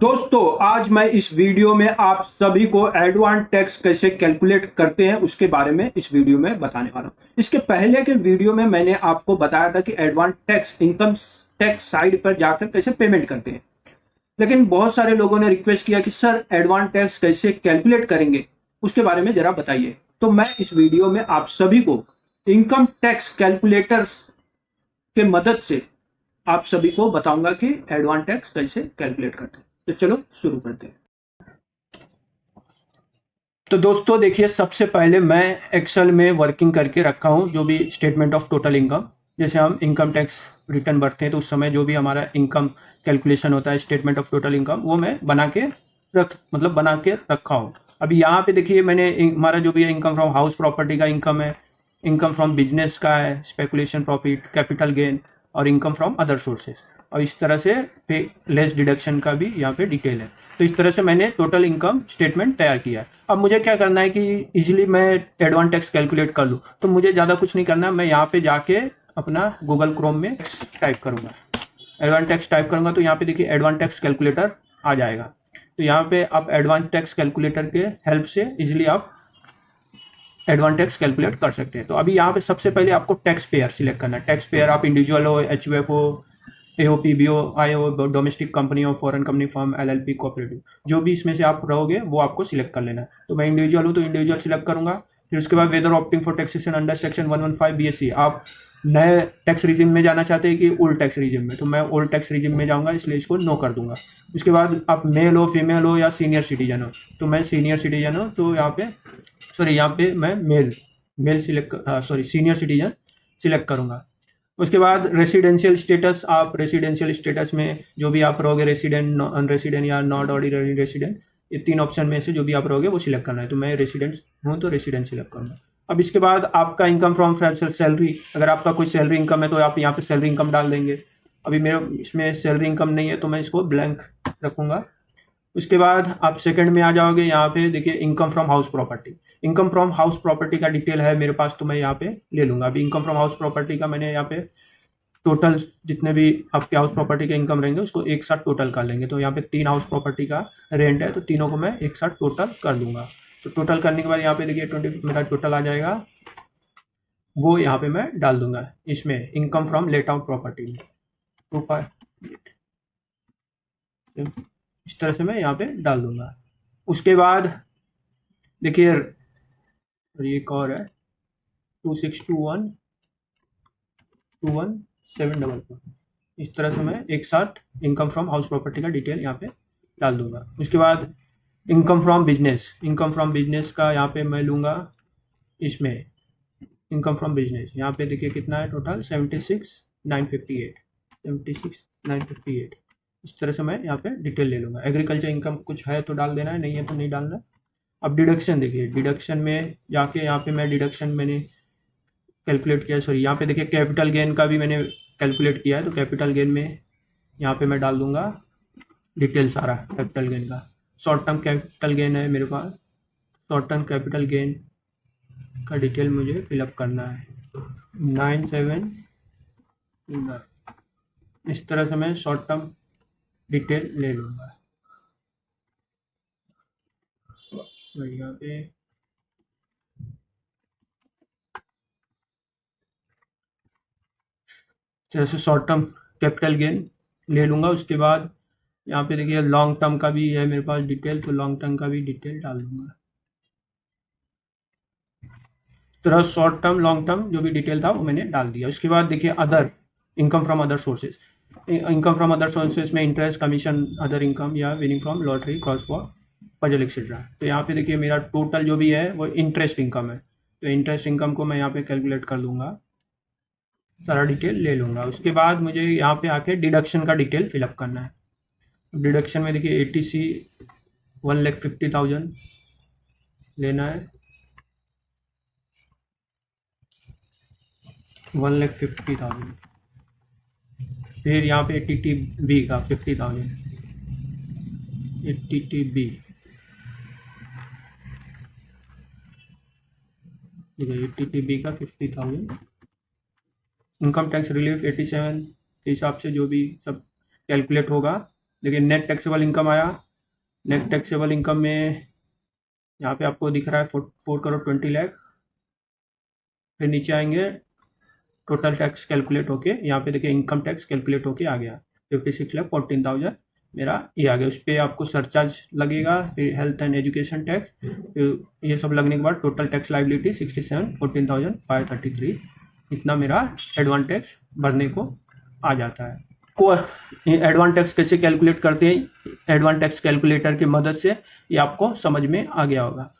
दोस्तों, आज मैं इस वीडियो में आप सभी को एडवांस टैक्स कैसे कैलकुलेट करते हैं उसके बारे में इस वीडियो में बताने वाला हूं। इसके पहले के वीडियो में मैंने आपको बताया था कि advance tax income tax side पर जाकर कैसे पेमेंट करते हैं, लेकिन बहुत सारे लोगों ने रिक्वेस्ट किया कि सर एडवांस टैक्स कैसे कैलकुलेट करेंगे, उसके बारे में जरा बताइए। तो मैं इस वीडियो में आप सभी को इनकम टैक्स कैलकुलेटर के मदद से आप सभी को बताऊंगा कि एडवांस टैक्स कैसे कैलकुलेट करते हैं। तो चलो शुरू करते हैं। तो दोस्तों देखिए, सबसे पहले मैं एक्सेल में वर्किंग करके रखा हूं जो भी स्टेटमेंट ऑफ टोटल इनकम। जैसे हम इनकम टैक्स रिटर्न भरते हैं तो उस समय जो भी हमारा इनकम कैलकुलेशन होता है, स्टेटमेंट ऑफ टोटल इनकम, वो मैं बना के रखा हूं। अभी यहाँ पे देखिए, मैंने हमारा जो भी इनकम फ्रॉम हाउस प्रॉपर्टी का इनकम है, इनकम फ्रॉम बिजनेस का है, स्पेकुलेशन प्रॉफिट, कैपिटल गेन और इनकम फ्रॉम अदर सोर्सेज, और इस तरह से पे लेस डिडक्शन का भी यहाँ पे डिटेल है। तो इस तरह से मैंने टोटल इनकम स्टेटमेंट तैयार किया है। अब मुझे क्या करना है कि इजीली मैं एडवांस टैक्स कैलकुलेट कर लूँ, तो मुझे ज़्यादा कुछ नहीं करना है। मैं यहाँ पे जाके अपना गूगल क्रोम में टाइप करूँगा, एडवांस टैक्स टाइप करूँगा, तो यहाँ पे देखिए एडवांस टैक्स कैलकुलेटर आ जाएगा। तो यहाँ पे आप एडवांस टैक्स कैलकुलेटर के हेल्प से इजिली आप एडवांस टैक्स कैलकुलेट कर सकते हैं। तो अभी यहाँ पे सबसे पहले आपको टैक्स पेयर सिलेक्ट करना है। टैक्स पेयर आप इंडिविजुअल हो, एचयूएफ हो, AOP, BO, IO, domestic company हो, foreign company, firm, LLP, cooperative, जो भी इसमें से आप रहोगे वो आपको सिलेक्ट कर लेना है। तो मैं इंडिविजुअल हूँ तो इंडिविजुअल सिलेक्ट करूंगा। फिर उसके बाद whether opting for taxation under section 115 BSC, आप नए टैक्स रिजिम में जाना चाहते हैं कि ओल्ड टैक्स रिजिम में, तो मैं ओल्ड टैक्स रिजिम में जाऊंगा, इसलिए इसको नो कर दूंगा। उसके बाद आप मेल हो, फीमेल हो या सीनियर सिटीजन हो, तो मैं सीनियर सिटीजन हूँ, तो यहाँ पे मैं male select sorry senior citizen select करूंगा। उसके बाद रेसिडेंशियल स्टेटस, आप रेसिडेंशियल स्टेटस में जो भी आप रहोगे, रेसिडेंट, नॉन रेसिडेंट या नॉट ऑर्डिनरी रेसिडेंट, ये तीन ऑप्शन में से जो भी आप रहोगे वो सिलेक्ट करना है। तो मैं रेसिडेंट हूँ तो रेसिडेंट सिलेक्ट करूँगा। अब इसके बाद आपका इनकम फ्रॉम सैलरी, अगर आपका कोई सैलरी इनकम है तो आप यहाँ पे सैलरी इनकम डाल देंगे। अभी मेरा इसमें सैलरी इनकम नहीं है तो मैं इसको ब्लैंक रखूँगा। उसके बाद आप सेकंड में आ जाओगे, यहाँ पे देखिए income from house property. Income from house property का डिटेल है मेरे पास, तो मैं यहाँ पे ले लूंगा। अभी इनकम फ्रॉम हाउस प्रॉपर्टी का मैंने यहाँ पे टोटल जितने भी आपके हाउस प्रॉपर्टी के इनकम रहेंगे उसको एक साथ टोटल कर लेंगे। तो यहाँ पे 3 हाउस प्रॉपर्टी का रेंट है, तो तीनों को मैं एक साथ टोटल कर दूंगा। तो टोटल करने के बाद यहाँ पे देखिए 20 मेरा टोटल आ जाएगा, वो यहाँ पे मैं डाल दूंगा इसमें income from let out property में 25। इस तरह से मैं यहाँ पे डाल दूंगा। उसके बाद देखिए ये एक और है, 26212174। इस तरह से मैं एक साथ इनकम फ्रॉम हाउस प्रॉपर्टी का डिटेल यहाँ पे डाल दूंगा। उसके बाद income from business, income from business का यहाँ पे मैं लूँगा, इसमें इनकम फ्रॉम बिजनेस यहाँ पे देखिए कितना है टोटल, 76,958। इस तरह से मैं यहाँ पे डिटेल ले लूँगा। एग्रीकल्चर इनकम कुछ है तो डाल देना है, नहीं है तो नहीं डालना। अब डिडक्शन देखिए, डिडक्शन में जाके यहाँ पे मैं डिडक्शन मैंने कैलकुलेट किया है, सॉरी यहाँ पे देखिए कैपिटल गेन का भी मैंने कैलकुलेट किया है, तो कैपिटल गेन में यहाँ पे मैं डाल दूंगा डिटेल सारा कैपिटल गेन का। शॉर्ट टर्म कैपिटल गेन है मेरे पास, शॉर्ट टर्म कैपिटल गेन का डिटेल मुझे फिलअप करना है 9729। इस तरह से मैं शॉर्ट टर्म डिटेल ले लूँगा। तो यहाँ पे जैसे शॉर्ट टर्म कैपिटल गेन ले लूँगा। उसके बाद यहाँ पे देखिए लॉन्ग टर्म का भी है मेरे पास डिटेल, तो लॉन्ग टर्म का भी डिटेल डाल दूंगा। तरह शॉर्ट टर्म लॉन्ग टर्म जो भी डिटेल था वो मैंने डाल दिया। उसके बाद देखिए other, income from other sources, income from other sources में इंटरेस्ट, कमीशन, अदर इनकम या winning from lottery, cross for puzzle etcetera. तो यहाँ पे देखिए मेरा टोटल जो भी है वो इंटरेस्ट इनकम है, तो इंटरेस्ट इनकम को मैं यहाँ पे कैलकुलेट कर लूँगा, सारा डिटेल ले लूँगा। उसके बाद मुझे यहाँ पे आके डिडक्शन का डिटेल फिलअप करना है। डिडक्शन में देखिए ATC 1,50,000 लेना है, 1,50,000। फिर यहाँ पे TTB का 50,000, TTB TTB का 50,000। इनकम टैक्स रिलीफ 87 के हिसाब से जो भी सब कैलकुलेट होगा देखिए नेट टैक्सेबल इनकम आया। नेट टैक्सेबल इनकम में यहाँ पे आपको दिख रहा है 4,20,00,000। फिर नीचे आएंगे, टोटल टैक्स कैलकुलेट होके यहाँ पे देखिए इनकम टैक्स कैलकुलेट होके आ गया 56,14,000 मेरा ये आ गया। उस पर आपको सरचार्ज लगेगा, फिर हेल्थ एंड एजुकेशन टैक्स, फिर ये सब लगने के बाद टोटल टैक्स लाइबिलिटी 67,14,533 इतना मेरा एडवांस टैक्स भरने को आ जाता है। को एडवांस टैक्स कैसे कैलकुलेट करते हैं, एडवांस टैक्स कैलकुलेटर की मदद से ये आपको समझ में आ गया होगा।